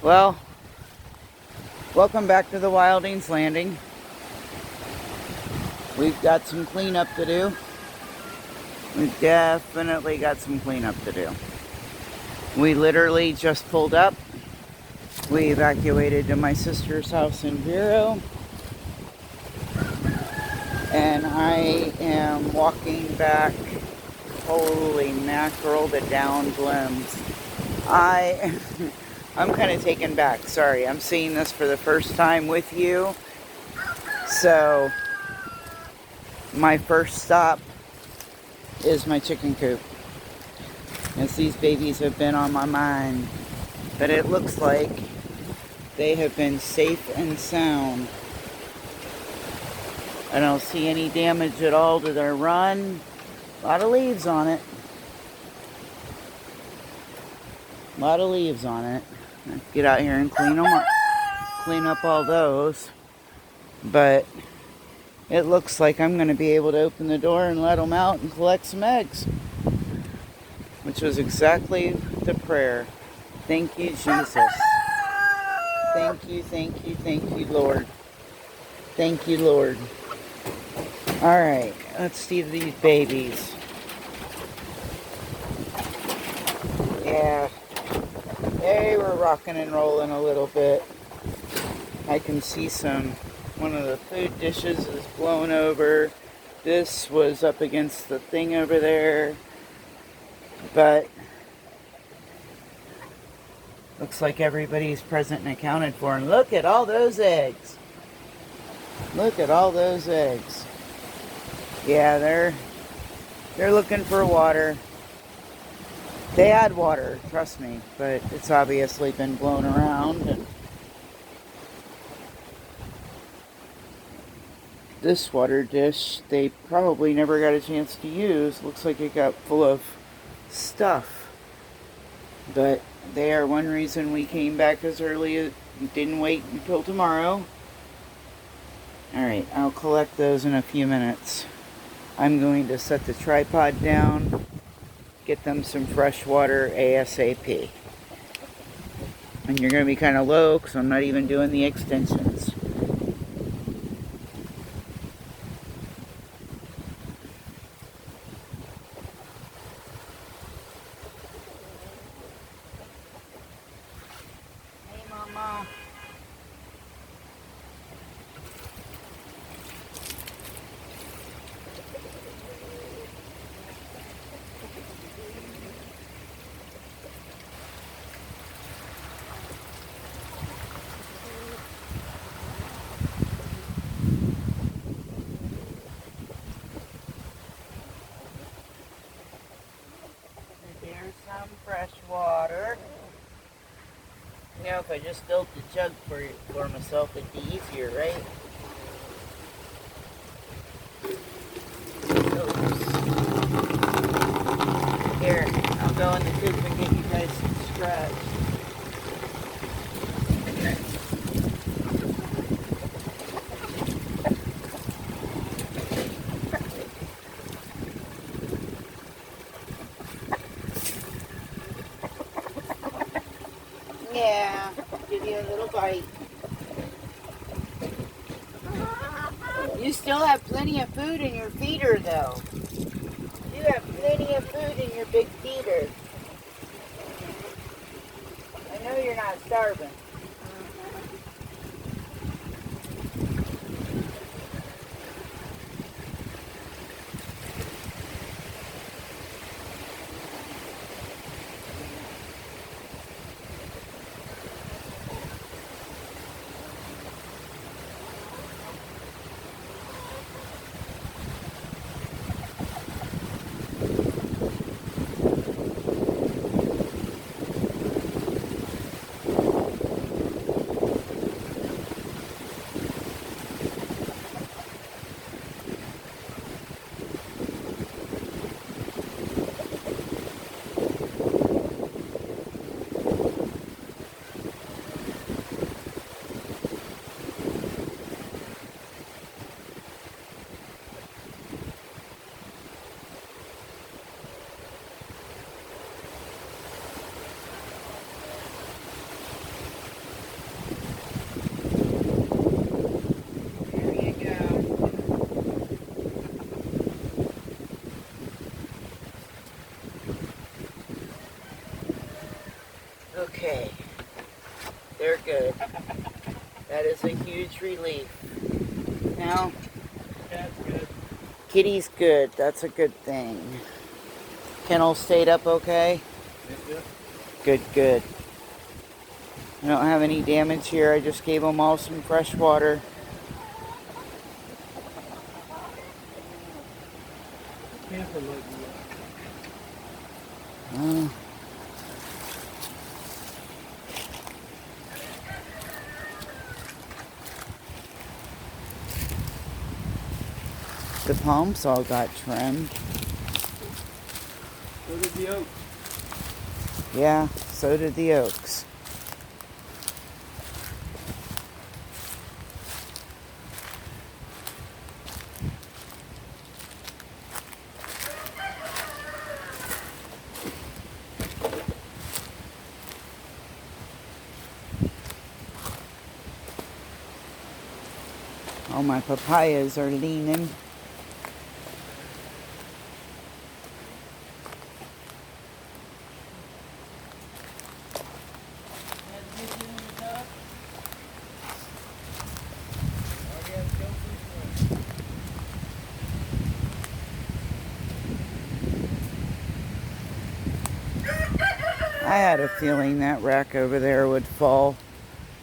Well, welcome back to the Wildings Landing. We've got some cleanup to do. We've definitely got some cleanup to do. We literally just pulled up. We evacuated to my sister's house in Vero. And I am walking back. Holy mackerel, the downed limbs. I'm kind of taken back. Sorry, I'm seeing this for the first time with you. So, my first stop is my chicken coop, as these babies have been on my mind. But it looks like they have been safe and sound. I don't see any damage at all to their run. A lot of leaves on it. A lot of leaves on it. Let's get out here and clean them up. Clean up all those. But it looks like I'm going to be able to open the door and let them out and collect some eggs. Which was exactly the prayer. Thank you, Jesus. Thank you, Lord. Thank you, Lord. Alright, let's see these babies. Yeah, they were rocking and rolling a little bit. I can see one of the food dishes is blown over. This was up against the thing over there. But looks like everybody's present and accounted for. And look at all those eggs. Look at all those eggs. Yeah, they're looking for water. They had water, trust me, but it's obviously been blown around. And this water dish, they probably never got a chance to use. Looks like it got full of stuff. But they are one reason we came back as early as didn't wait until tomorrow. Alright, I'll collect those in a few minutes. I'm going to set the tripod down, get them some fresh water ASAP. And you're going to be kind of low because I'm not even doing the extensions. Hey, Mama. There's some fresh water. You know, if I just filled the jug for myself, it'd be easier, right? Oops. Here, I'll go in the coop and get you guys some scratch. Yeah, give you a little bite. You still have plenty of food in your feeder, though. You have plenty of food in your big feeder. I know you're not starving. Okay, they're good. That is a huge relief. Now, Cat's good. Kitty's good. That's a good thing. Kennel stayed up okay? Yeah. Good, good. I don't have any damage here. I just gave them all some fresh water. Camper might be The palms all got trimmed. So did the oak. Yeah, so did the oaks. All my papayas are leaning. I had a feeling that rack over there would fall.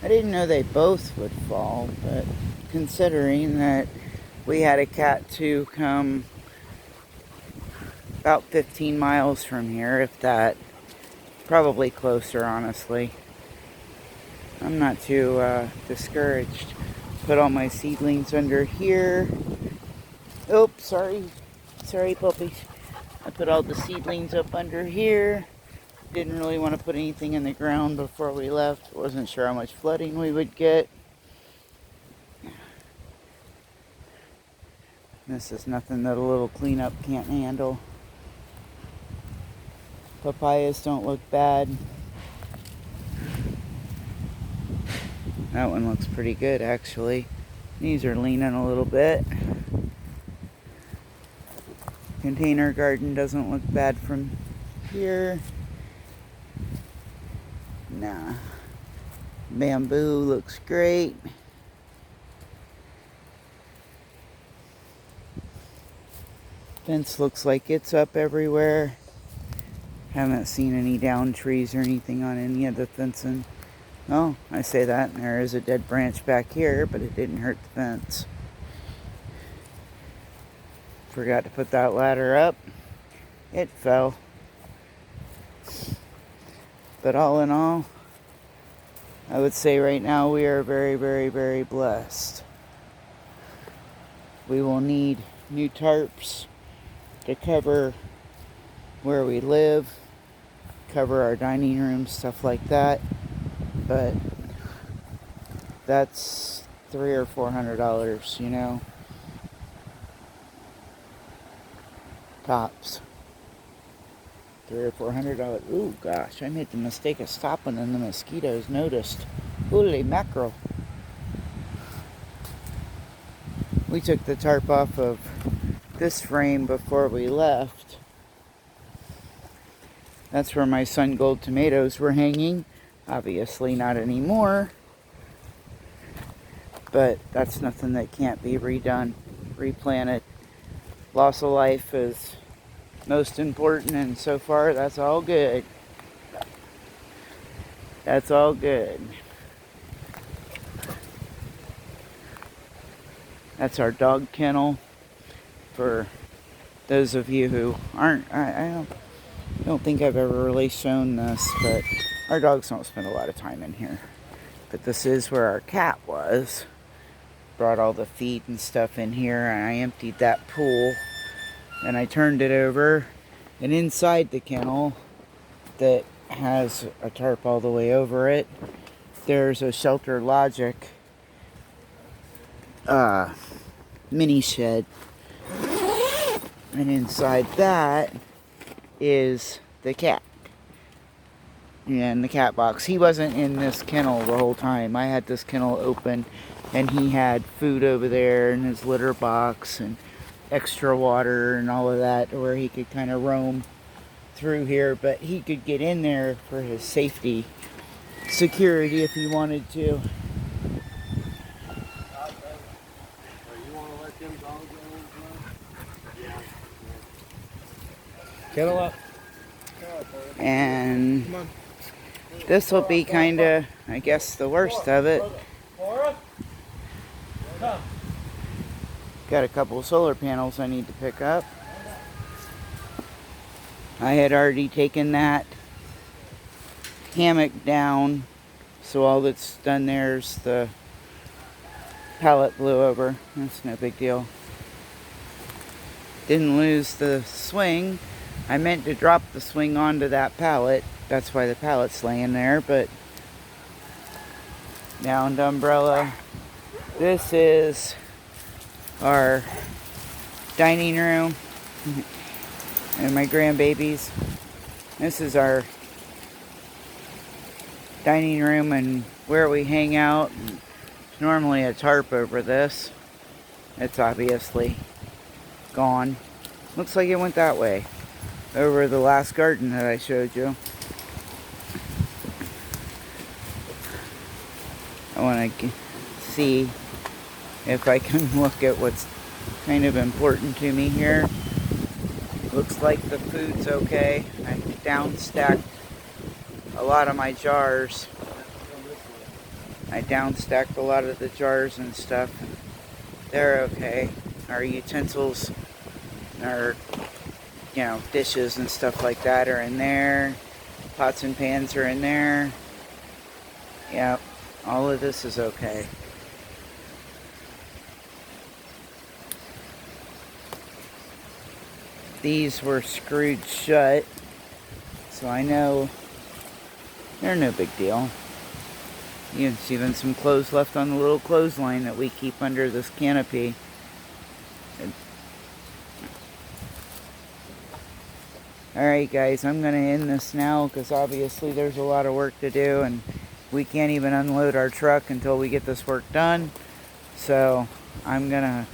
I didn't know they both would fall, but considering that we had a cat to come about 15 miles from here, if that, probably closer, honestly. I'm not too discouraged. Put all my seedlings under here. Oops, sorry puppies. I put all the seedlings up under here. Didn't really want to put anything in the ground before we left. Wasn't sure how much flooding we would get. This is nothing that a little cleanup can't handle. Papayas don't look bad. That one looks pretty good, actually. These are leaning a little bit. Container garden doesn't look bad from here. Nah. Bamboo looks great. Fence looks like it's up everywhere. Haven't seen any down trees or anything on any of the fencing. Oh, I say that, and there is a dead branch back here, but it didn't hurt the fence. Forgot to put that ladder up. It fell. But all in all, I would say right now we are very, very, very blessed. We will need new tarps to cover where we live, cover our dining room, stuff like that. But that's $300 or $400, you know, tops. $300 or $400. Ooh, gosh, I made the mistake of stopping and the mosquitoes noticed. Holy mackerel. We took the tarp off of this frame before we left. That's where my sun gold tomatoes were hanging. Obviously not anymore. But that's nothing that can't be redone, replanted. Loss of life is most important, and so far that's all good. That's all good. That's our dog kennel. For those of you who aren't, I don't think I've ever really shown this, but our dogs don't spend a lot of time in here. But this is where our cat was. Brought all the feed and stuff in here, and I emptied that pool, and I turned it over, and inside the kennel that has a tarp all the way over it, there's a Shelter Logic mini shed, and inside that is the cat and the cat box. He wasn't in this kennel the whole time. I had this kennel open, and he had food over there in his litter box and extra water and all of that, where he could kind of roam. through here, but he could get in there for his safety, security if he wanted to. You want to let them dogs go? Yeah. Kettle up. And Come on. this will be kind of, I guess, the worst of it. Laura? Come. Got a couple of solar panels I need to pick up. I had already taken that hammock down, so all that's done there is the pallet blew over. That's no big deal. Didn't lose the swing. I meant to drop the swing onto that pallet. That's why the pallet's laying there, but downed umbrella. This is our dining room and my grandbabies. This is our dining room and where we hang out. There's normally a tarp over this. It's obviously gone. Looks like it went that way, over the last garden that I showed you. I want to see if I can look at what's kind of important to me here. Looks like the food's okay. I downstacked a lot of my jars. I downstacked a lot of the jars and stuff. They're okay. Our utensils, our dishes and stuff like that are in there. Pots and pans are in there. Yep, all of this is okay. These were screwed shut, so I know they're no big deal. There's even some clothes left on the little clothesline that we keep under this canopy. Alright guys, I'm going to end this now because obviously there's a lot of work to do and we can't even unload our truck until we get this work done. So I'm going to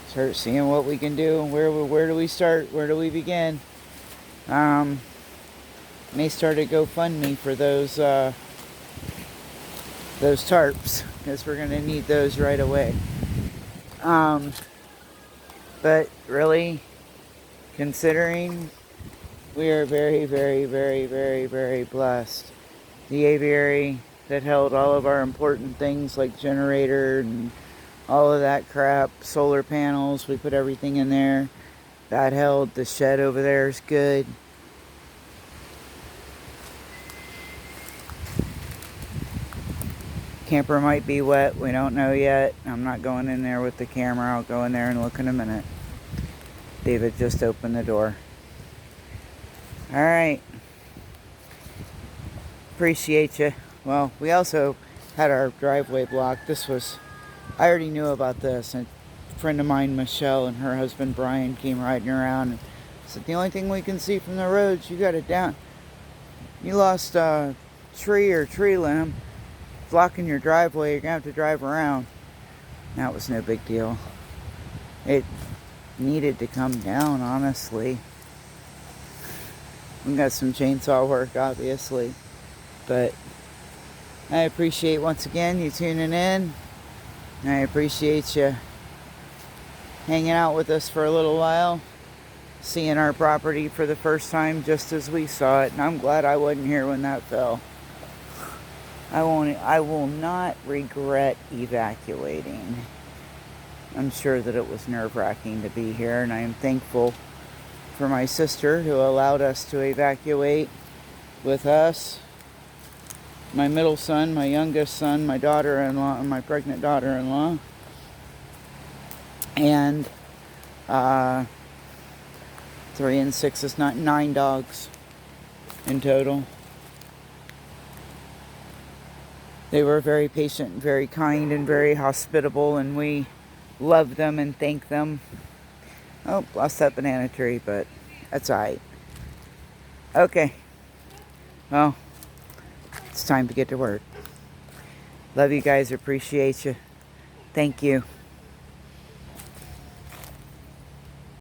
start seeing what we can do. Where do we start? Where do we begin? May start a GoFundMe for those tarps because we're going to need those right away. But really, considering we are very, very, very, very, very blessed. The aviary that held all of our important things like generator and all of that crap, solar panels, we put everything in there. That held. The shed over there is good. Camper might be wet, we don't know yet. I'm not going in there with the camera. I'll go in there and look in a minute. David just opened the door. Alright. Appreciate you. Well, we also had our driveway blocked. I already knew about this. A friend of mine, Michelle, and her husband Brian came riding around and said, the only thing we can see from the roads, you got it down. You lost a tree or tree limb blocking your driveway. You're going to have to drive around. That was no big deal. It needed to come down, honestly. We got some chainsaw work, obviously. But I appreciate, once again, you tuning in. I appreciate you hanging out with us for a little while, seeing our property for the first time just as we saw it. And I'm glad I wasn't here when that fell. I will not regret evacuating. I'm sure that it was nerve-wracking to be here, and I am thankful for my sister who allowed us to evacuate with us. My middle son, my youngest son, my daughter-in-law, and my pregnant daughter-in-law. And 3 and 6 is not 9 dogs in total. They were very patient, very kind, and very hospitable, and we love them and thank them. Oh, lost that banana tree, but that's alright. Okay. Well, it's time to get to work. Love you guys. Appreciate you. Thank you.